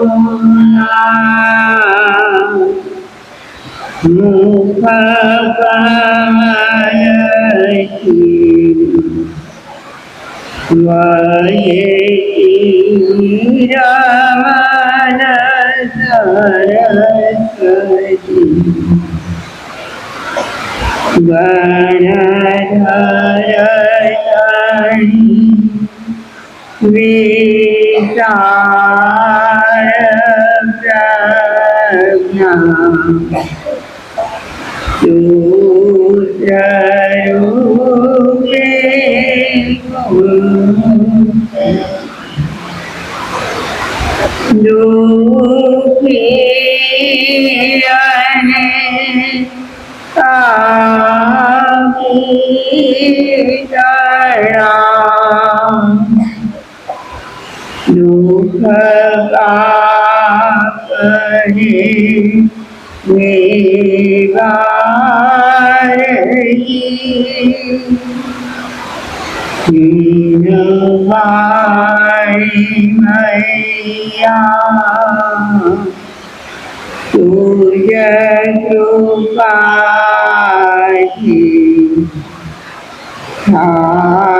મુખ રમન સરસ્વતી ગણધરણી વિચાર પ્રજ્ઞા સૂત્રરૂપે દુઃખી અને દુઃખ કાપરે મૈયા તુજ કૃપાથી થાય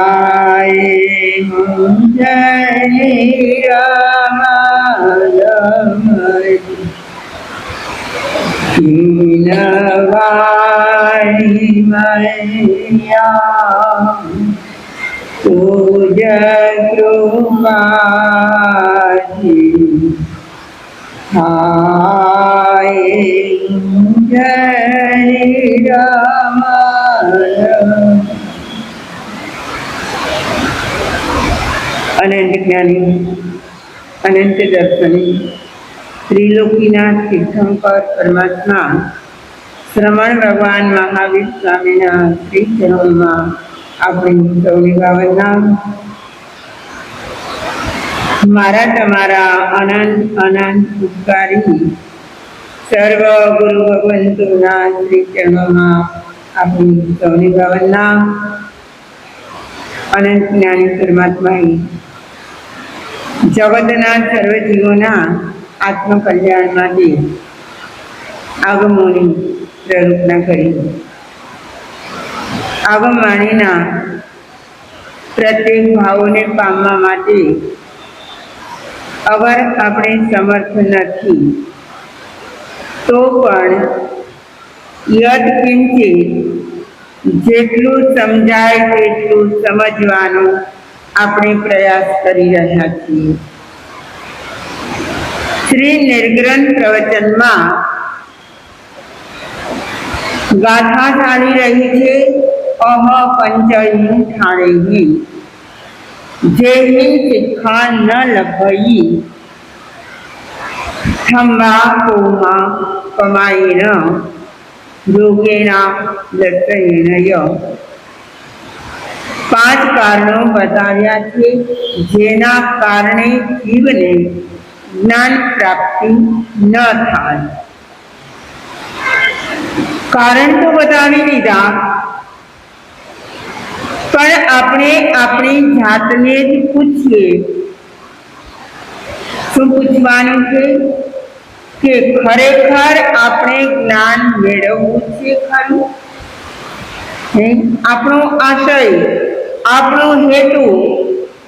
મુંજરી રમરમરી મૈયા તુજ કૃપાથી અનંત જ્ઞાની અનંત દર્શની ત્રિલોકીના તીર્થંકર પરમાત્મા શ્રમણ ભગવાન મહાવીર સ્વામીના શ્રી ચરણોમાં આપણી સૌની ભાવના મારા તમારા અનંત અનંત ઉપકારી સર્વ ગુરુ ભગવંતોના શ્રી ચરણોમાં આપણી સૌની ભાવના અનંત જ્ઞાની પરમાત્માએ જગતના સર્વ જીવોના આત્મકલ્યાણ માટે આગમોની પ્રરૂપના કરી આગમવાણીના પ્રત્યેક ભાવોને પામવા માટે અગર આપણે સમર્થ નથી તો પણ યદ કિંચિત જેટલું સમજાય તેટલું સમજવાનો આપણે પ્રયાસ કરી રહ્યા છીએ. શ્રી નિર્ગ્રંથ પ્રવચનમાં ગાથા ચાલી રહી છે અહ પંચહીન ઠાણેહી જે હિન શિક્ષા ન લભઈ થંબા કોમા કમાઈન યોગેના દર્શયેનય. 5 કારણો બતાવ્યા છે જેના કારણે જીવને જ્ઞાન પ્રાપ્તિ ન થાય. કારણ તો બતાવી દીધા, પણ આપણે આપણી જાતને જ પૂછીએ. શું પૂછવાનું છે કે ખરેખર આપણે જ્ઞાન મેળવવું છે ખરું? આપણો આશય, આપણો હેતુ,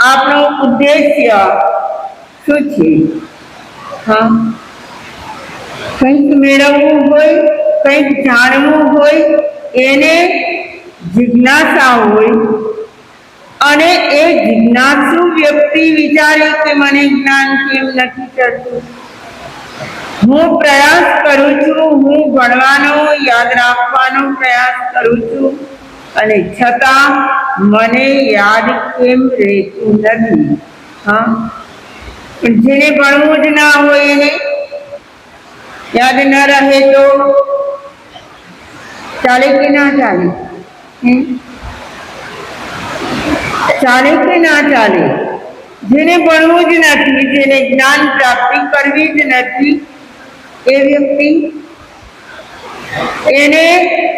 આપણો ઉદ્દેશ્ય શું છે? કંઈક મેળવવું હોય, કંઈક જાણવું હોય, એને જિજ્ઞાસા હોય અને એ જિજ્ઞાસુ વ્યક્તિ વિચારે કે મને જ્ઞાન કેમ નથી ચડતું. હું પ્રયાસ કરું છું, હું ભણવાનો યાદ રાખવાનો પ્રયાસ કરું છું અને છતાં મને યાદ કેમ રહેતું નથી. પણ જેને ભણવું જ ના હોય એને યાદ ન રહે તો ચાલે કે ના ચાલે? ચાલે કે ના ચાલે? જેને ભણવું જ નથી, જેને જ્ઞાન પ્રાપ્તિ કરવી જ નથી, એ વ્યક્તિ એને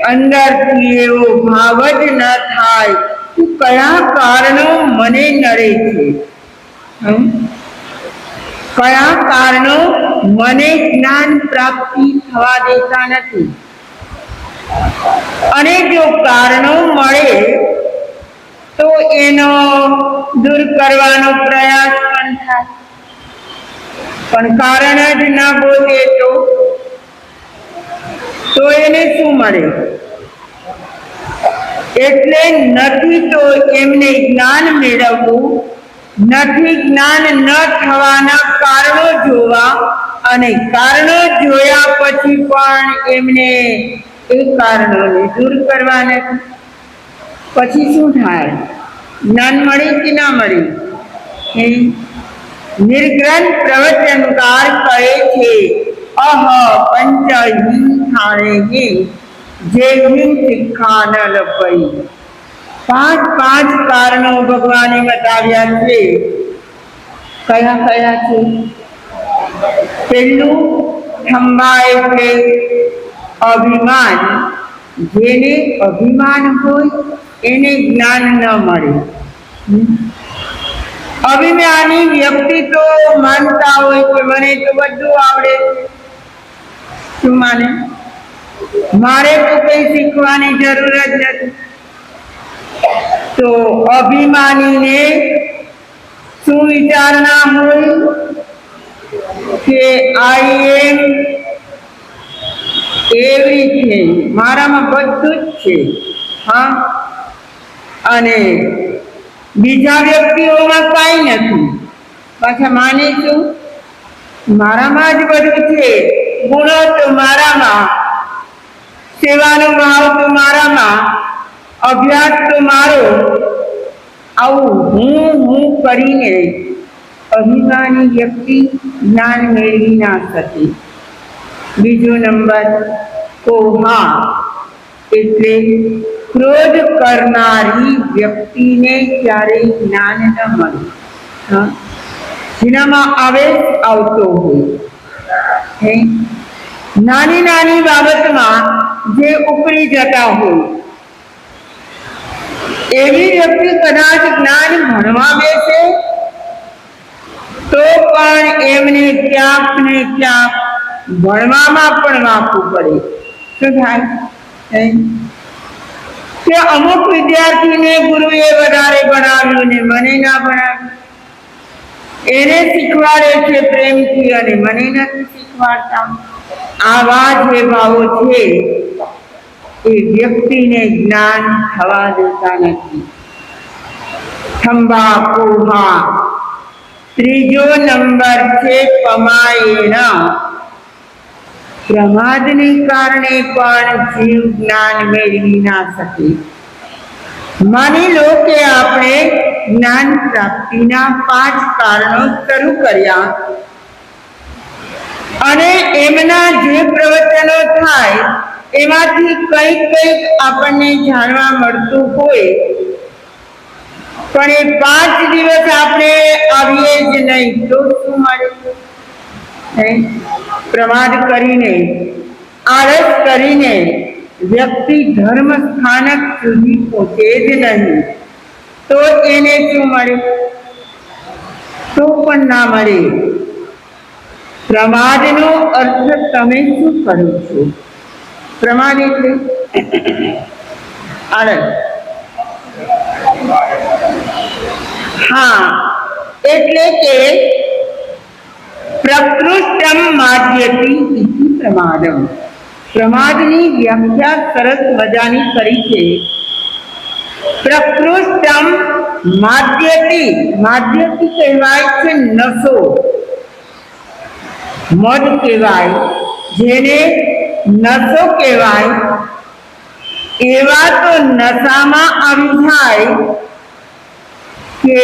અંદરથી એવો ભાવ જ ન થાય કે કયા કારણો મને નડે છે. કયા કારણો મને જ્ઞાન પ્રાપ્તિ થવા દેતા નથી? અને જો કારણો મળે તો એનો દૂર કરવાનો પ્રયાસ પણ થાય, પણ કારણ જ ના બોલે તો એને શું મળે? એટલે નથી તો એમને જ્ઞાન મેળવવું, નથી જ્ઞાન ન થવાના કારણો જોવા, અને કારણો જોયા પછી પણ એમને એ કારણોને દૂર કરવા નથી. પછી શું થાય? જ્ઞાન મળી કે ના મળી? નિર્ગ્રંથ પ્રવચનકાર કહે છે, અહ પંચ હિંસાણે જે હિંસ શિક્ષા ન લપઈ. 5 કારણો ભગવાને બતાવ્યા છે. કયા કયા છે? પહેલું, થંભા એટલે અભિમાન. જેને અભિમાન હોય એને જ્ઞાન ન મળે. અભિમાની વ્યક્તિ તો માનતા હોય કે મને તો બધું આવડે છે. શું માને? મારે તો કઈ શીખવાની જરૂર જ નથી. તો અભિમાનીને શું વિચારણા હોય કે આઈ એમ એવરીથિંગ, મારામાં બધું જ છે. હા, અને બીજા વ્યક્તિઓમાં કાંઈ નથી. પાછા માને છું મારામાં જ બધું છે, ગુણો તો મારામાં, સેવાનો ભાવ તો મારામાં, અભ્યાસ તો મારો. આવું હું કરીને અભિમાની વ્યક્તિ જ્ઞાન મેળવી ના શકે. બીજો નંબર, કોહા એટલે ક્રોધ કરનારી વ્યક્તિને ક્યારેય જ્ઞાન ન મળે. જેનામાં આવેશ આવતો હોય, નાની નાની બાબતમાં જે ઉકળી જતા હોય, એવી વ્યક્તિ કદાચ જ્ઞાન ભણવા બેસે તો પણ એમને ક્યાંક ને ક્યાંક ભણવામાં પણ વાંકવું પડે. શું થાય કે અમુક વિદ્યાર્થીને ગુરુએ વધારે ભણાવ્યું ને મને ના ભણાવ્યું, એને શીખવાડે છે પ્રેમથી અને મને નથી શીખવાડતા. આવા જે ભાવો છે એ વ્યક્તિને જ્ઞાન થવા દેતા નથી. થંભા કોહા. ત્રીજો નંબર છે પમાયેના. પ્રમાદને કારણે પણ જીવ જ્ઞાન મેળવી ના શકે. માની લો કે આપણે જ્ઞાન પ્રાપ્તિના 5 કારણો શરૂ કર્યા અને એમના જે પ્રવચનો થાય એમાંથી કંઈક આપણને જાણવા મળતું હોય, પણ એ 5 દિવસ આપણે આવીએ જ નહીં તો શું મળે? પ્રમાદ કરીને, આળસ કરીને વ્યક્તિ ધર્મ સ્થાનક સુધી પહોંચે જ નહીં તો એને શું મળે? તો પણ ના મળે. પ્રમાદનો અર્થ તમે શું કરો છો? પ્રમાદ એટલે આળસ. હા, એટલે કે પ્રકૃષ્ટમ માધ્યતી ઇતિ પ્રમાદમ. પ્રમાદની વ્યાખ્યા સરસ મજાની કરી છે. પ્રકૃષ્ટમ માધ્યતી. માધ્યતી કહેવાય છે નશો, મદ કહેવાય, જેને નશો કહેવાય. એવા તો નશામાં આવી જાય કે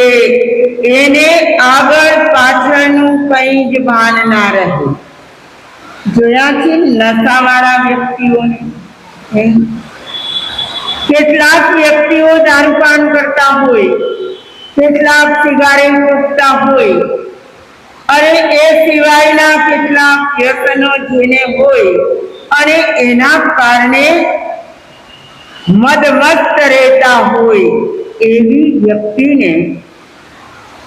એને આગળ પાછળનું કંઈ જ ભાન ના રહે. જોયા છે નશાવાળા વ્યક્તિઓને? કેટલાક વ્યક્તિઓ દારૂપાન કરતા હોય, કેટલાક સિગારેટ ફૂંકતા હોય, અને એ સિવાયના કેટલાક વ્યસનો જેને હોય, અને એના કારણે મદમસ્ત રહેતા હોય એવી વ્યક્તિને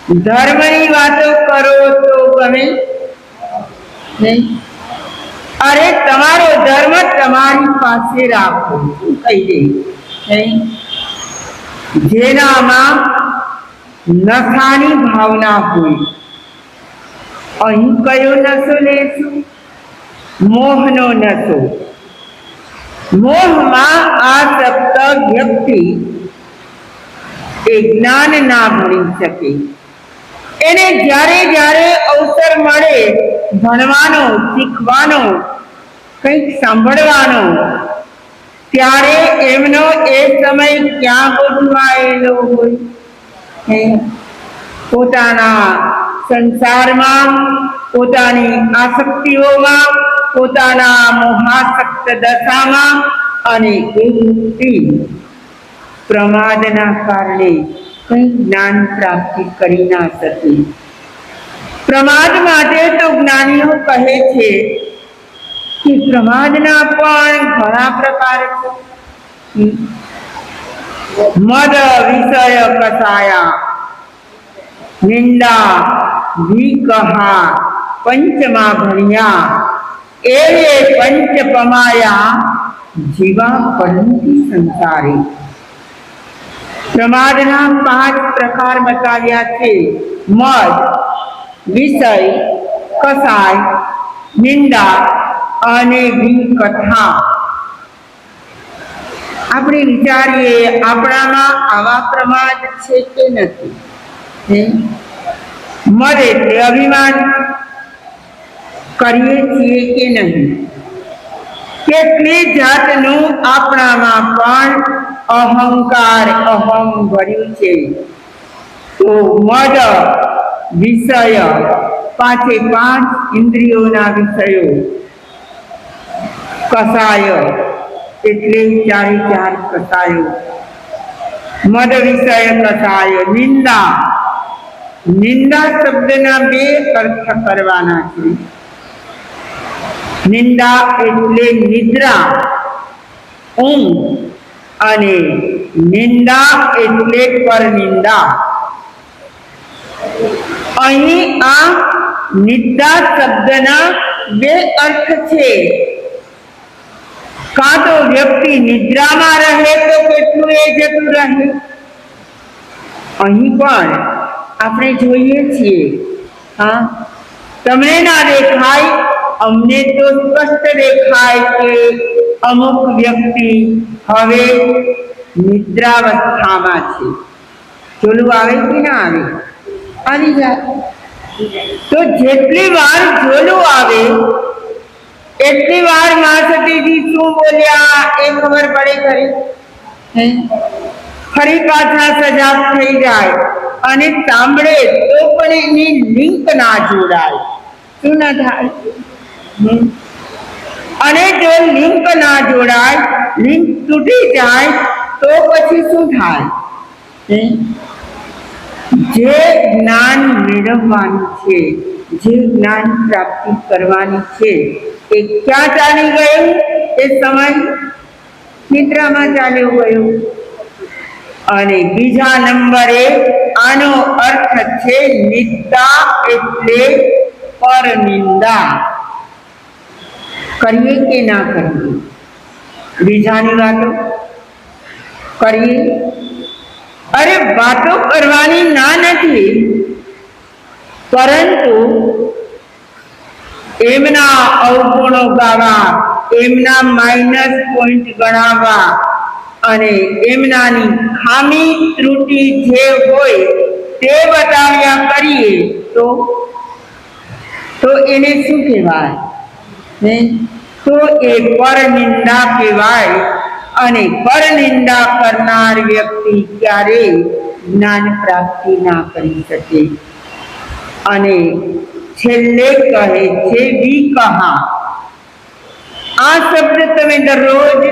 ધર્મની વાતો કરો તો ગમે નહીં. અરે તમારો ધર્મ તમારી પાસે રાખો કહી દે નહીં. જેનામાં નશાની ભાવના હોય, અહીં કયો નશો લેશું? મોહનો નશો. મોહમાં આસક્ત વ્યક્તિ એ જ્ઞાન ના ભણી શકે. એને જ્યારે જ્યારે અવસર મળે ભણવાનો, શીખવાનો, કંઈક સાંભળવાનો, ત્યારે એમનો એ સમય ક્યાં ગોઠવાયેલો હોય? પોતાના સંસારમાં, પોતાની આસક્તિઓમાં, પોતાના મોહાસક્ત દશામાં. અને એ વ્યક્તિ પ્રમાદના કારણે કંઈ જ્ઞાન પ્રાપ્તિ કરી ના શકે. પ્રમાદ માટે તો જ્ઞાનીઓ કહે છે કે પ્રમાદના પણ ઘણા પ્રકાર છે. મદ વિષય કસાયા, નિંદા વિકહા, પંચમા ભણ્યા, એવે પંચ પમાયા, જીવા પરંતુ સંસારે. પ્રમાદના 5 પ્રકાર બતાવ્યા છે. મદ, વિષય, કસાય, નિંદા અને વિકથા. આપણે વિચારીએ આપણામાં આવા પ્રમાદ છે કે નથી? મદ એટલે અભિમાન કરીએ છીએ કે નહીં? કેટલી જાતનું આપણામાં પણ અહંકાર, અહમ ભર્યું છે. તો મદ, વિષય, 5 ઇન્દ્રિયોના વિષયો, કસાય એટલે 4 કસાયો, મદ વિષય કસાય. નિંદા, નિંદા શબ્દના 2 અર્થ કરવાના છે. નિંદા એટલે નિદ્રા, ઊંઘ, અને નિંદા એટલે પરનિંદા. અહીં આ નિંદા શબ્દના 2 અર્થ છે. કાં તો વ્યક્તિ નિદ્રામાં રહે તો કેટલું એ જતું રહે. અહીં પણ આપણે જોઈએ છીએ, હા, તમને ના દેખાય, અમને તો સ્પષ્ટ દેખાય કે અમુક વ્યક્તિ હવે નિદ્રાવસ્થામાં છે. જોલું આવે કે ના આવે? આવી જાય. તો જેટલી વાર જોલું આવે એટલી વાર મા સતીજી શું બોલ્યા એ ખબર પડે ખરી. ફરી પાછા સજાગ થઈ જાય અને સાંભળે તો પણ એની લિંક ના જોડાય. શું ના થાય? અને જો લિંક ના જોડાય, લિંક તૂટી જાય તો પછી શું થાય? જે જ્ઞાન મેળવવાનું છે, જે જ્ઞાન પ્રાપ્તિ કરવાની છે, એ ક્યાં ચાલી ગયું? એ સમય નિદ્રામાં ચાલ્યો ગયો. અને બીજા નંબરે આનો અર્થ છે નિંદા એટલે પરનિંદા. કરીએ કે ના કરીએ? બીજાની વાતો કરીએ? અરે વાતો કરવાની ના નથી, પરંતુ એમના અવગુણો ગાવા, એમના માઇનસ પોઈન્ટ ગણાવવા અને એમનાની ખામી ત્રુટી જે હોય તે બતાવ્યા કરીએ તો એને શું કહેવાય? તો એ પરનિંદા કહેવાય. અને પરનિંદા કરનાર વ્યક્તિ ક્યારેય જ્ઞાન પ્રાપ્તિ ના કરી શકે. અને છેલ્લે કહે છે વિકહા. આ શબ્દ તમે દરરોજ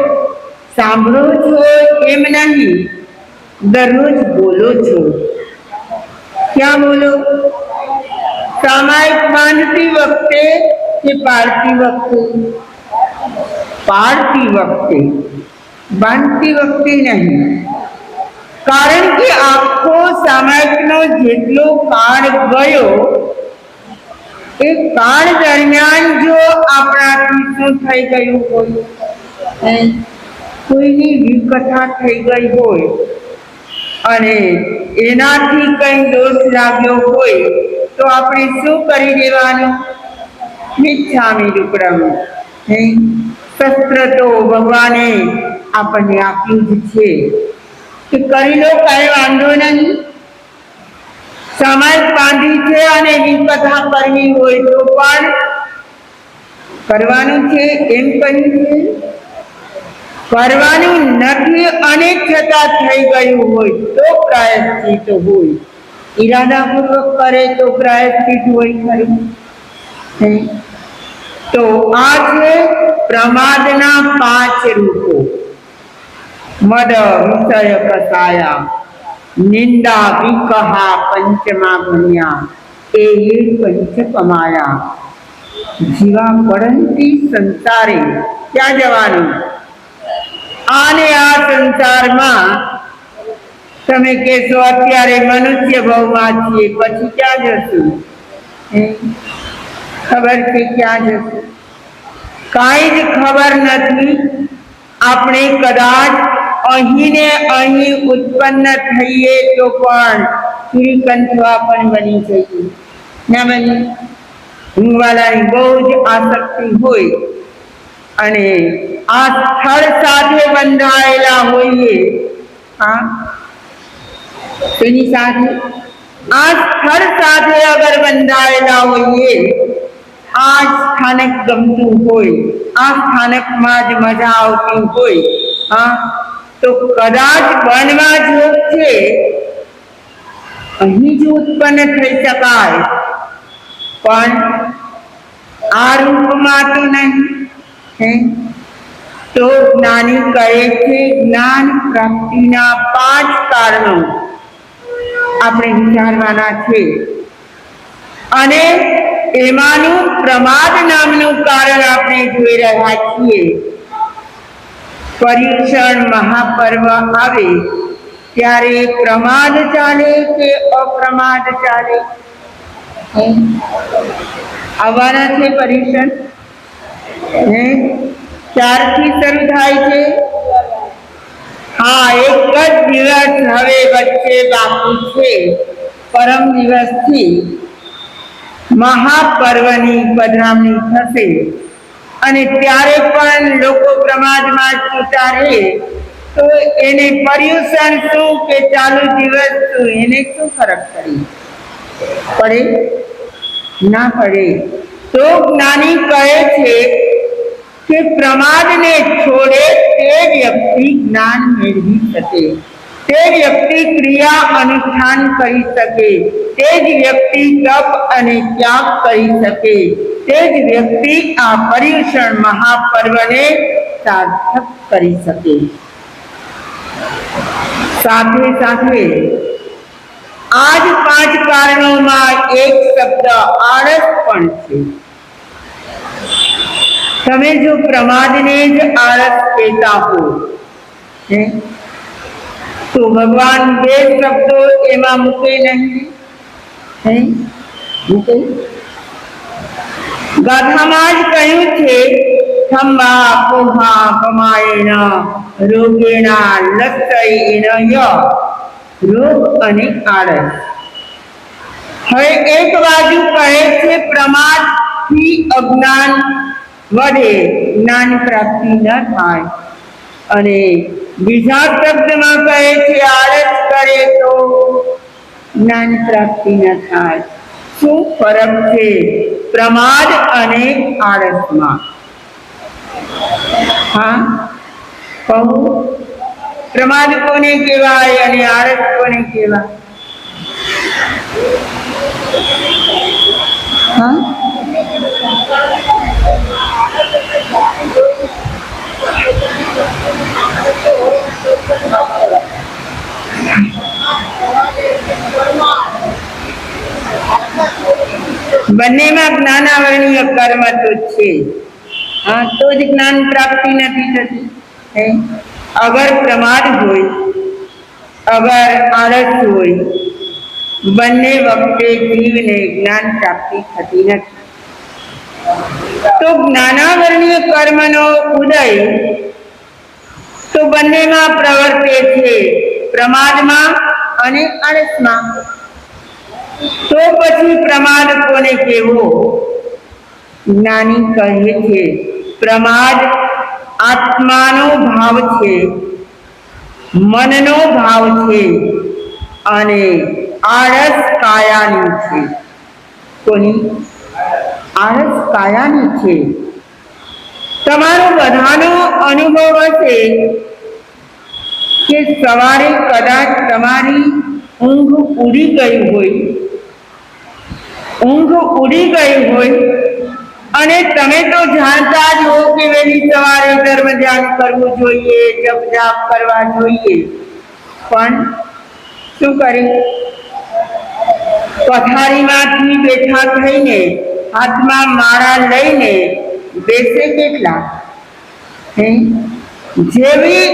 સાંભળો છો એમ નહીં, દરરોજ બોલો છો. ક્યાં બોલો? સામાયિક બાંધતી વખતે કે પાડતી વખતે? પાડતી વખતે, બાંધતી વખતે નહીં. કારણ કે આખો સામાયિકનો જેટલો કાળ ગયો એ કાળ દરમિયાન જો આપણાથી શું થઈ ગયું હોય, કોઈની વિકથા થઈ ગઈ હોય અને એનાથી કઈ દોષ લાગ્યો હોય તો આપણે શું કરી દેવાનું? મિચ્છામિ દુક્કડમ. શસ્ત્ર તો ભગવાને આપણને આપ્યું જ છે કે કરી લો, કાંઈ વાંધો નહીં. સામાયિક બાંધી છે અને વિકથા કરવી હોય તો પણ કરવાનું છે એમ કહ્યું છે. કરવાનું નથી અને છતાં થઈ ગયું હોય તો પ્રાયશ્ચિત હોય. ઈરાદાપૂર્વક કરે તો પ્રાયશ્ચિત હોય ખરું. તો આ છે પ્રમાદના 5 રૂપો. મદ વિષય કસાયા, નિંદા વિકહા પંચમા ભણ્યા, એ પંચ કમાયા. જીવા પડંતી સંસારે. ક્યાં જવાનું? આને આ સંસારમાં તમે કહેશો અત્યારે મનુષ્ય ભાવમાં છીએ, પછી ક્યાં જશું? ખબર છે ક્યાં જશું? કાંઈ જ ખબર નથી. આપણે કદાચ અહીં ને અહીં ઉત્પન્ન થઈએ તો પણ શ્રીકંઠવા પણ બની જઈએ. ના બની? ઊંઘવાલાની બહુ જ આસક્તિ હોય અને આ સ્થળ સાથે બંધાયેલા હોઈએ. હા, તેની સાથે આ સ્થળ સાથે અગર બંધાયેલા હોઈએ, આ સ્થાનક ગમતું હોય, આ સ્થાનકમાં જ મજા આવતી હોય, હા, તો કદાચ બનવા જોગ છે અહીં જ ઉત્પન્ન થઈ શકાય, પણ આ રૂપમાં તો નહીં. તો જ્ઞાની કહે છે જ્ઞાન પ્રાપ્તિના 5 કારણો આપણે વિચારવાના છે અને એમાંનું પ્રમાદ નામનું કારણ આપણે જોઈ રહ્યા છીએ. પર્યુષણ મહાપર્વ આવે ત્યારે પ્રમાદ ચાલે કે અપ્રમાદ ચાલે? આવવાના છે પર્યુષણ. ક્યારથી શરૂ થાય છે? હા, એક જ દિવસ હવે વચ્ચે બાકી છે. પરમ દિવસથી મહાપર્વની પધરામણી થશે અને ત્યારે પણ લોકો પ્રમાદમાં છૂટા રહે તો એને પર્યુષણ શું કે ચાલુ દિવસ શું, એને શું ફરક પડે? ના પડે. તો જ્ઞાની કહે છે કે પ્રમાદને છોડે તે વ્યક્તિ જ્ઞાન મેળવી શકે, તે વ્યક્તિ ક્રિયા અનુષ્ઠાન કરી શકે, તે જ વ્યક્તિ તપ અને ત્યાગ કરી શકે, તે જ વ્યક્તિ આ પર્યુષણ મહાપર્વને સાર્થક કરી શકે. સાથે સાથે આ જ 5 કારણોમાં એક શબ્દ આળસ પણ છે. તમે જો પ્રમાદને જ આળસ કહેતા હો તો ભગવાન 2 શબ્દો એમાં મૂકે નહીં? મૂકે? ગાથામાં જ કહ્યું છે થંબા પોહા પમાયેન રોગેણા લક્ષયેન ય. રોગ અને આળસ. હવે એક બાજુ કહે છે પ્રમાદથી અજ્ઞાન વડે જ્ઞાન પ્રાપ્તિ ન થાય અને બીજા શબ્દમાં કહે છે આળસ કરે તો જ્ઞાન પ્રાપ્તિ ન થાય. શું ફરક છે પ્રમાદ અને આળસમાં? હા, કહો. પ્રમાદ કોને કહેવાય અને આળસ કોને કહેવાય? હા, બંનેમાં જ્ઞાનાવરણીય કર્મ તો છે. હા, તો જ જ્ઞાન પ્રાપ્તિ નથી થતી. અગર પ્રમાદ હોય અગર આળસ હોય, બંને વખતે જીવને જ્ઞાન પ્રાપ્તિ થતી નથી. તો જ્ઞાનાવરણીય કર્મનો ઉદય તો બંનેમાં પ્રવર્તે છે, પ્રમાદમાં અને આળસમાં. તો પછી પ્રમાદ કોને કહેવો? જ્ઞાની કહે છે પ્રમાદ આત્માનો ભાવ છે, મનનો ભાવ છે, અને આળસ કાયાની છે. કોની? આળસ કાયાની છે. તમારો બધાનો અનુભવ હશે કે સવારે કદાચ તમારી ઊંઘ ઉડી ગઈ હોય અને તમે તો જાણતા જ હો કે વહેલી સવારે ધર્મ ધ્યાન કરવું જોઈએ, જપ જાપ કરવા જોઈએ, પણ શું કરે? પથારીમાંથી બેઠા થઈને હાથમાં માળા લઈને બેસે કેટલા? જેવી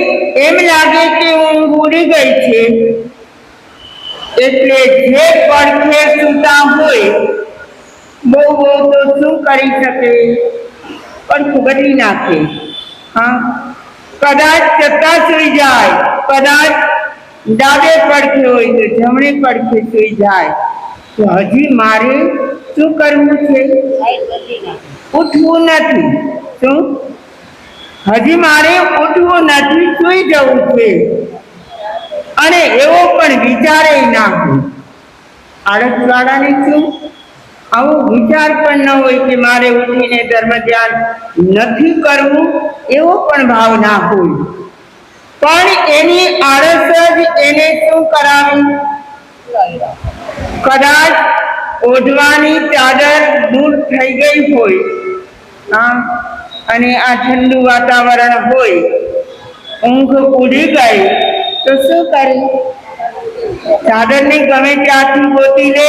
એમ લાગે કે ઊંઘ ઉડી ગઈ છે એટલે જે પડખે સૂતા હોય બહુ તો શું કરી શકે? પડખું બદલી નાખે. કદાચ ચત્તા સુઈ જાય, કદાચ ડાબે પડખે હોય તો જમણે પડખે સુઈ જાય. તો હજી મારે શું કરવું છે? ઉઠવું નથી. શું? હજી મારે ઉઠવું નથી, સુઈ જવું છે. અને એવો પણ વિચારે ના હોય. આળસવાળાને શું આવો વિચાર પણ ન હોય કે મારે ઉઠીને ધર્મ ધ્યાન નથી કરવું, એવો પણ ભાવ ના હોય. પણ એની આળસ જ એને શું કરાવી? કદાચ ઓઢવાની ચાદર દૂર થઈ ગઈ હોય અને આ ઠંડુ વાતાવરણ હોય, ઊંઘ ઉડી ગઈ તો શું કરે? ચાદરને ગમે ત્યાંથી ગોતી લે,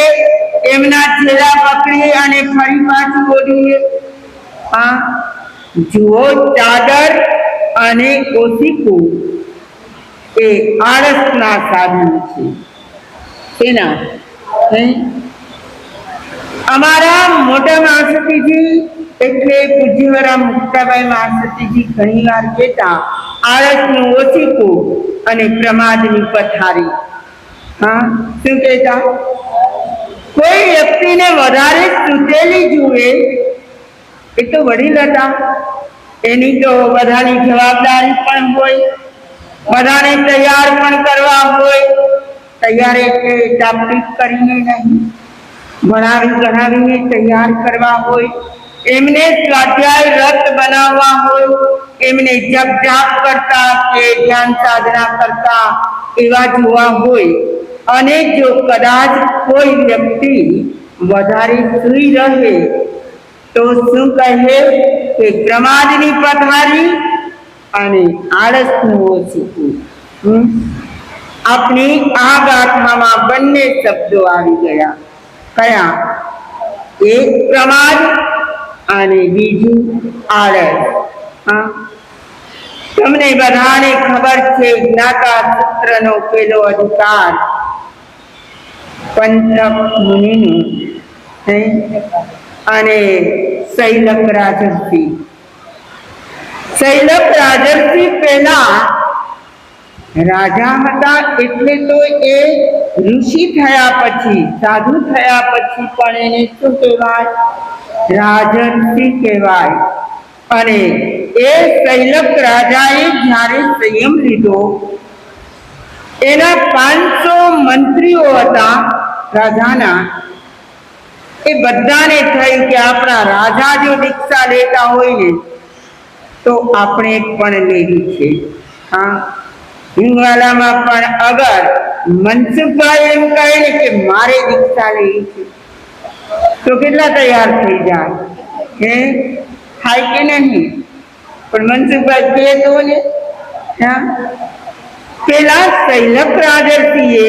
એમના છેડા પકડી અને ફરી પાછું ઓઢી લે. જુઓ, ચાદર અને ઓશીકું એ આળસના સાધન છે. એના અમારા મોટા મહાસતીજી એટલે પૂજ્યવરા મુક્તાબાઈ મહાસતીજી ઘણી વાર કહેતા આળસનું ઓશીકું અને પ્રમાદની પથારી. શું કહેતા? કોઈ વ્યક્તિને વધારે સૂતેલી જુએ એ તો વડીલ હતા, એની તો બધાની જવાબદારી પણ હોય, બધાને તૈયાર પણ કરવા હોય. તૈયાર એટલે ટાપટીપ કરીને નહીં, ભણાવી ગણાવીને તૈયાર કરવા હોય, એમને સ્વાધ્યાય રત બનાવવા હોય, એમને જપ જાપ કરતા કે ધ્યાન સાધના કરતા એવા જોવા હોય. અને જો કદાચ કોઈ વ્યક્તિ વધારે સૂઈ રહે તો શું કહે કે પ્રમાદની પથારી અને આળસનું ઓશીકું. આપણી આ ગાથામાં બંને શબ્દો આવી ગયા. કયા? એક પ્રમાદ અને બીજું આળસ. તમને બધાને ખબર છે જ્ઞાતા સૂત્રનો પેલો અધિકાર પંચક મુનિનું અને શૈલક રાજર્ષિ. શૈલક રાજર્ષિ પહેલા રાજા હતા, એટલે તો એ ઋષિ થયા પછી, સાધુ થયા પછી પણ એને શું કહેવાય? રાજર્ષિ કહેવાય. અને એ શૈલક રાજાએ જ્યારે સંયમ લીધો, એના 500 મંત્રીઓ હતા રાજાના. એ બધાને થયું કે આપણા રાજા જો દીક્ષા લેતા હોય ને તો આપણે પણ લેવી છે. હિંગવાલામાં પણ અગર મનસુખભાઈ એમ કહે ને કે મારે દીક્ષા લેવી છે તો કેટલા તૈયાર થઈ જાય? થાય કે નહીં? પણ મનસુખભાઈ કહે તો ને. પેલા શૈલક રાજર્ષિએ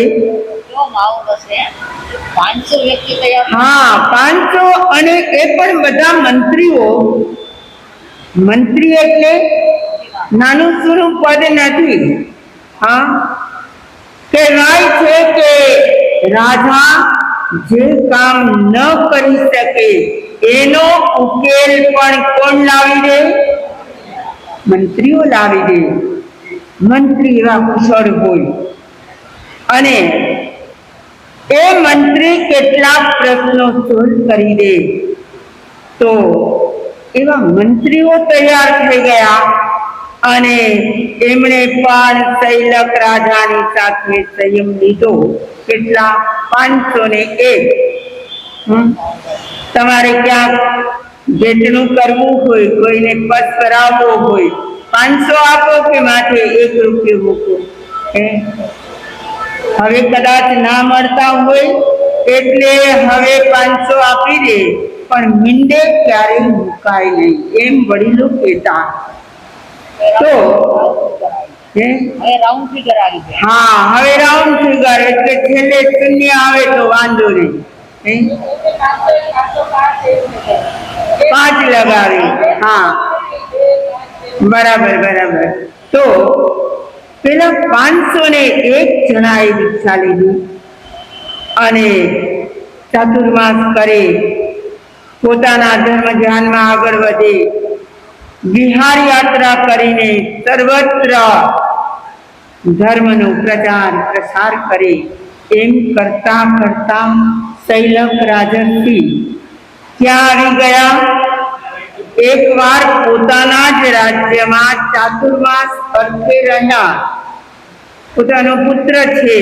500 અને એ પણ બધા મંત્રીઓ. મંત્રી એટલે નાનું સૂનું પદ નથી. કહેવાય છે કે રાજા જે કામ ન કરી શકે એનો ઉકેલ પણ કોણ લાવી દે? મંત્રીઓ લાવી દે. મંત્રી એવા કુશળ હોય અને એ મંત્રી કેટલાક પ્રશ્નો સોલ્વ કરી દે તો એવા મંત્રીઓ તૈયાર થઈ ગયા અને એમણે પણ શૈલક રાજાની સાથે સંયમ લીધો. કેટલા? 501. તમારે ક્યાંક ભેટનું કરવું હોય, કોઈને પસ કરાવવો હોય, 500 આપો કે માથે 1 રૂપિયો મૂકો. હવે કદાચ ના મળતા હોય એટલે હવે 500 આપી દે, પણ મીંડે ક્યારેય મુકાય નહીં, એમ વડીલો કહેતા. તો હવે રાઉન્ડ ફિગર આવી જાય. હા, હવે રાઉન્ડ ફિગર એટલે છેલ્લે શૂન્ય આવે તો વાંધો નહીં. 5 લગાવી. હા, બરાબર બરાબર. તો પેલા 501 જણાએ દીક્ષા લીધી અને ચાતુર્માસ કરે, પોતાના ધર્મ ધ્યાનમાં આગળ વધે, વિહાર યાત્રા કરીને સર્વત્ર ધર્મનો પ્રચાર પ્રસાર કરે. એમ કરતા કરતા શૈલક રાજર્ષિ ક્યાં આવી ગયા? એકવાર પોતાના જ રાજ્યમાં ચાતુર્માસ અર્થે રહ્યા. પોતાનો પુત્ર છે,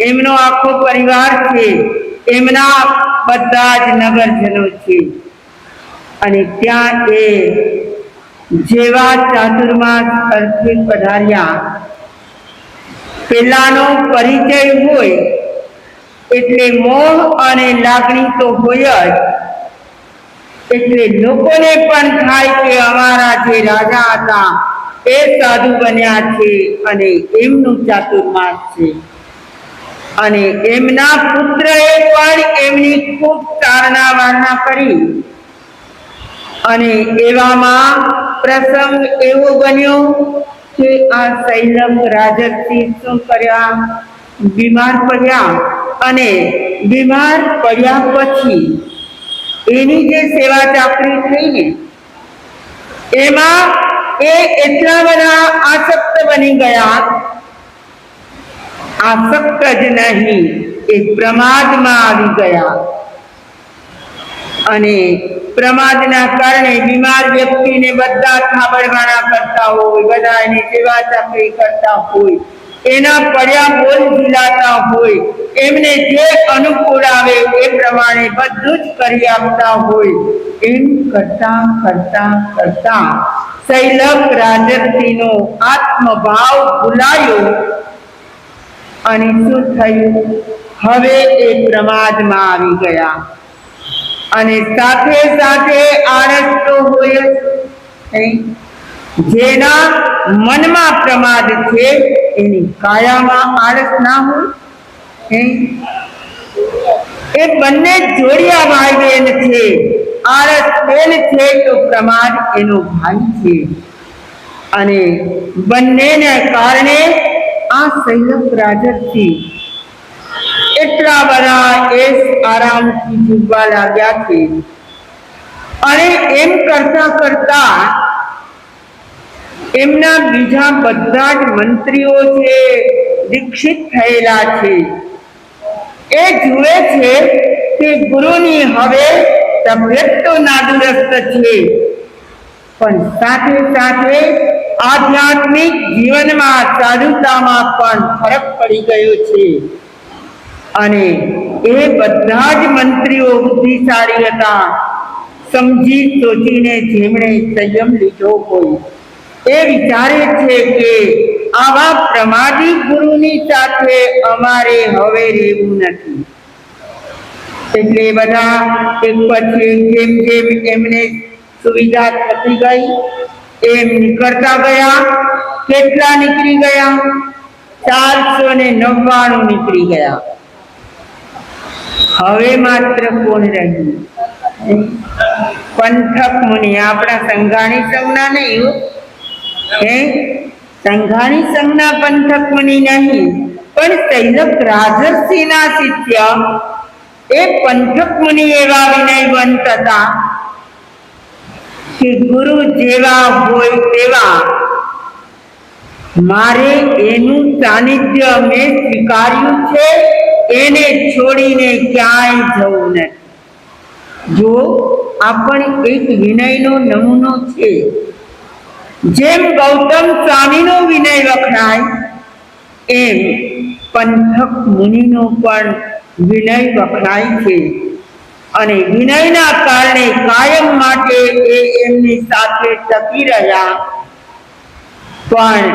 એમનો આખો પરિવાર છે, એમના બધા જ નગરજનો છે અને ત્યાં એ જેવા ચાતુર્માસ અર્થે પધાર્યા, પેલાનો પરિચય હોય એટલે મોહ અને લાગણી તો હોય જ, એટલે લોકોને પણ થાય કે અમારા જે રાજા હતા એ સાધુ બન્યા છે અને એમનું ચાતુર્માસ છે અને એમના પુત્રએ પણ એમની ખૂબ તારણા વારણા કરી. અને એવામાં પ્રસંગ એવો બન્યો કે આ શૈલક રાજર્ષિ શું કર્યા? બીમાર પડ્યા અને બીમાર પડ્યા પછી એની જે સેવા ચાકરી થઈ ને એમાં એ એટલા બધા આસક્ત બની ગયા. આસક્ત જ નહીં, એ પ્રમાદમાં આવી ગયા અને પ્રમાદના કારણે બીમાર વ્યક્તિને બધા થાબડવાના કરતા હોય, બધા એની સેવા ચાકરી કરતા હોય, એના પડ્યા બોલ ઝીલાતા હોય, એમને જે અનુકૂળ આવે એ પ્રમાણે બધું જ કરી આપતા હોય. એમ કરતા કરતા કરતા શૈલક રાજર્ષિનો આત્મભાવ ભૂલાયો અને શું થયું? હવે એ પ્રમાદમાં આવી ગયા અને સાથે સાથે આળસ તો હોય જ. જેના મનમાં પ્રમાદ છે એની કાયામાં આળસ ના હોય? એ બંને જોડિયા ભાઈ બહેન છે. આળસ બેન છે તો પ્રમાદ એનો ભાઈ છે અને બંનેને કારણે આ શૈલક રાજર્ષિ એટલા બધા આરામથી જીવવા લાગ્યા છે અને એમ કરતા કરતા એમના બીજા બધા જ મંત્રીઓ છે, દીક્ષિત થયેલા છે, એ જુએ છે કે ગુરુની હવે તબિયત તો નાદુરસ્ત છે પણ સાથે સાથે આધ્યાત્મિક જીવનમાં સાધુતામાં પણ ફરક પડી ગયો છે અને એ બધા જ મંત્રીઓ બુદ્ધિશાળી હતા. સમજી સોચીને જેમણે સંયમ લીધો હોય એ વિચારે છે કે આવા પ્રમાદી ગુરુની સાથે અમારે હવે રહેવું નથી. એટલે બધા એક પછી જેમ જેમ એમને સુવિધા થતી ગઈ એમ નીકળતા ગયા. કેટલા નીકળી ગયા? 499 નીકળી ગયા. હવે માત્ર કોણ રહ્યું? પંથક મુનિ. આપણા સંઘાણી સંઘના નહીં, સંઘાણી સંઘના પંથક મુનિ નહીં, પણ શૈલક રાજર્ષિના શિષ્ય એ પંથક મુનિ એવા વિનયવંત હતા કે ગુરુ જેવા હોય તેવા મારે એનું સાનિધ્ય મેં સ્વીકાર્યું છે, એને છોડીને ક્યાંય જવું નથી. જો આ પણ એક વિનયનો નમૂનો છે. જેમ ગૌતમ સ્વામીનો વિનય વખણાય એમ પંથક મુનિનો પણ વિનય વખણાય છે. અને વિનયના કારણે કાયમ માટે એ એમની સાથે ટકી રહ્યા. પણ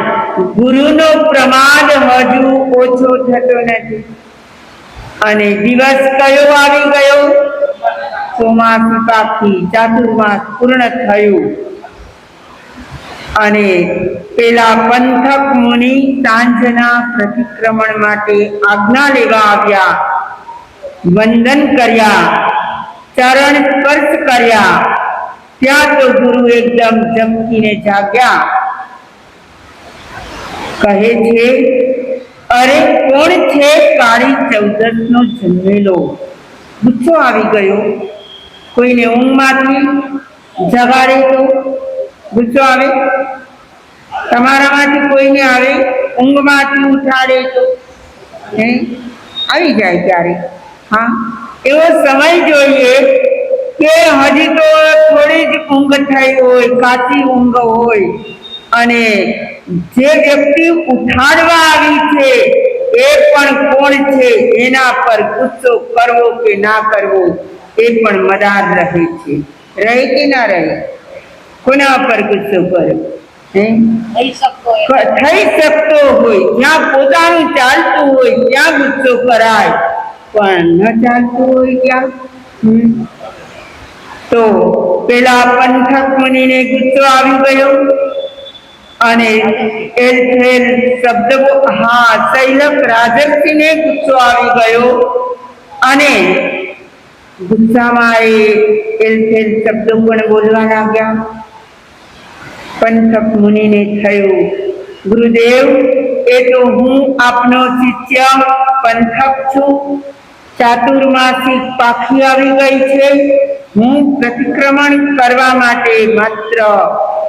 ગુરુનો પ્રમાદ હજુ ઓછો થતો નથી. અને દિવસ કયો આવી ગયો? ચોમાસ પાકી ચાતુર્માસ પૂર્ણ થયું અને પેલા પંથક મુનિ સાંજના પ્રતિક્રમણ માટે આજ્ઞા લેવા આવ્યા. વંદન કર્યા, ચરણ સ્પર્શ કર્યા. ત્યાં તો ગુરુ એકદમ ઝબકીને જાગ્યા. કહે છે, અરે કોણ છે કાળી ચૌદસ નો જન્મેલો? ગુસ્સો આવી ગયો. કોઈને ઊંઘમાંથી જગાડે તો ગુસ્સો આવે? તમારામાંથી કોઈને આવે? ઊંઘમાંથી ઉઠાડે તો આવી જાય ક્યારેક. હા, એવો સમય જોઈએ કે હજી તો થોડી જ ઊંઘ થઈ હોય, કાચી ઊંઘ હોય, અને જે વ્યક્તિ ઉઠાડવા આવી છે એ પણ કોણ છે એના પર ગુસ્સો કરવો કે ના કરવો એ પણ મદાર રહે છે. રહે કે ના રહે? કોના પર ગુસ્સો કરે? થઈ શકતો હોય જ્યાં પોતાનું ચાલતું હોય ત્યાં ગુસ્સો કરાય, પણ ન ચાલતું હોય ત્યાં. તો પેલા પંથક મુનિને ગુસ્સો આવી ગયો અને શબ્દ શૈલક રાજર્ષિને ગુસ્સો આવી ગયો અને ગુસ્સામાં એ શબ્દો પણ બોલવા લાગ્યા. પંથક મુનિને થયું, ગુરુદેવ, એ તો હું આપનો શિષ્ય પંથક છું. ચાતુર્માસિક પાખી આવી ગઈ છે. હું પ્રતિક્રમણ કરવા માટે માત્ર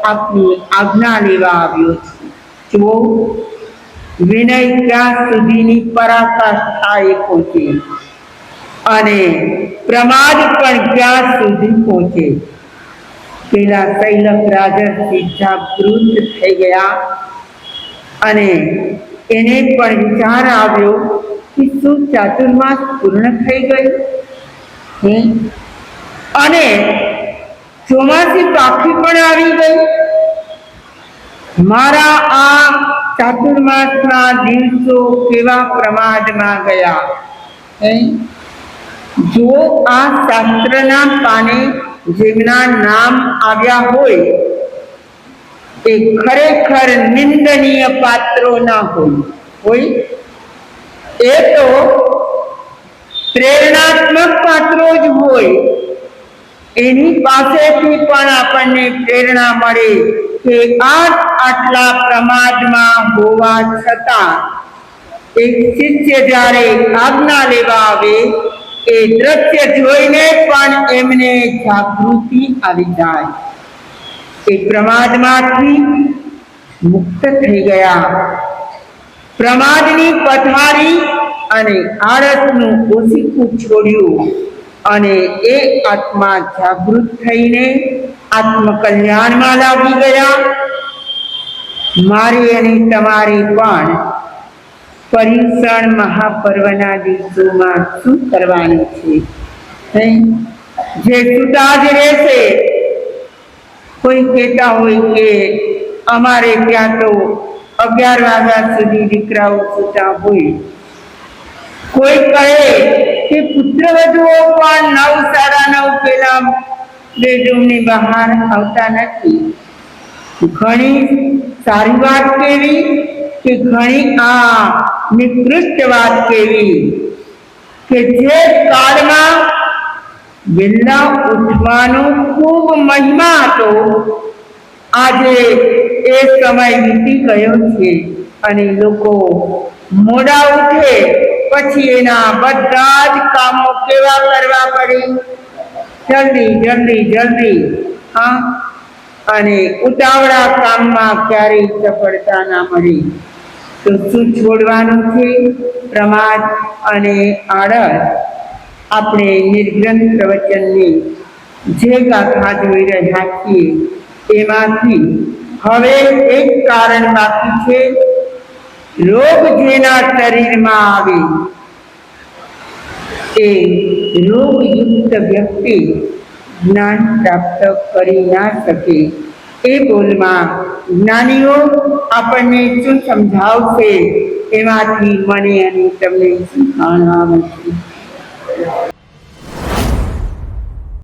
આપની આજ્ઞા લેવા આવ્યો છું. જુઓ, વિનય ક્યાં સુધીની પરાકાષ્ઠાએ પહોંચે અને પ્રમાદ પણ ક્યાં સુધી પહોંચે. પેલા શૈલક રાજર્ષિ જાગૃત થઈ ગયા અને એને પણ વિચાર આવ્યો કે શું ચાતુર્માસ પૂર્ણ થઈ ગયું અને ચોમાસી પાખી પણ આવી ગઈ. મારા આ ચાતુર્માસના દિવસો કેવા પ્રમાદમાં ગયા. જો આ શાસ્ત્રના પાને જેમના નામ આવ્યા હોય એ ખરેખર નિંદનીય પાત્રો ના હોય. એ તો પ્રેરણાત્મક પાત્રો જ હોય. એની પાસેથી પણ આપણને પ્રેરણા મળે કે આટલા પ્રમાદમાં હોવા છતાં એક શિષ્ય જ્યારે આજ્ઞા લેવા આવે એ દ્રશ્ય જોઈને પણ એમને જાગૃતિ આવી જાય. એ પ્રમાદમાંથી મુક્ત થઈ ગયા. પ્રમાદની પથારી અને આળસનું ઓશીકું છોડ્યું અને એ આત્મા જાગૃત થઈને આત્મકલ્યાણમાં લાગી ગયા. મારી અને તમારી પણ પર્યુષણ મહાપર્વના દિવસોમાં શું કરવાનું છે? જે છૂટા જ રહેશે. કોઈ કહેતા હોય કે અમારે ત્યાં તો 11 વાગ્યા સુધી દીકરાઓ છૂટા હોય. કોઈ કહે કે પુત્રવધુઓ પણ 9, 9:30 પહેલા બેડરૂમની બહાર આવતા નથી. ઘણી સારી વાત કેવી કે ઘણી આ નિકૃષ્ટ વાત કેવી કે જે કાળમાં વહેલા ઉઠવાનો ખૂબ મહિમા હતો, આજે એ સમય વીતી ગયો છે અને લોકો મોડા ઉઠે પછી એના બધા જ કામો કેવા કરવા પડે? જલ્દી જલ્દી જલ્દી. હા, અને ઉતાવળા કામમાં ક્યારેય સફળતા ના મળી તો શું છોડવાનું છે? પ્રમાદ અને આળસ. આપણે નિર્ગ્રંથ પ્રવચનની જે ગાથા જોઈ રહ્યા છીએ એમાંથી હવે એક કારણ બાકી છે. રોગ જેના શરીરમાં આવે એ રોગયુક્ત વ્યક્તિ જ્ઞાન પ્રાપ્ત કરી ના શકે. એ બોલમાં જ્ઞાનીઓ આપણને શું સમજાવશે એમાંથી મને અને તમને શું જાણવા મળશે?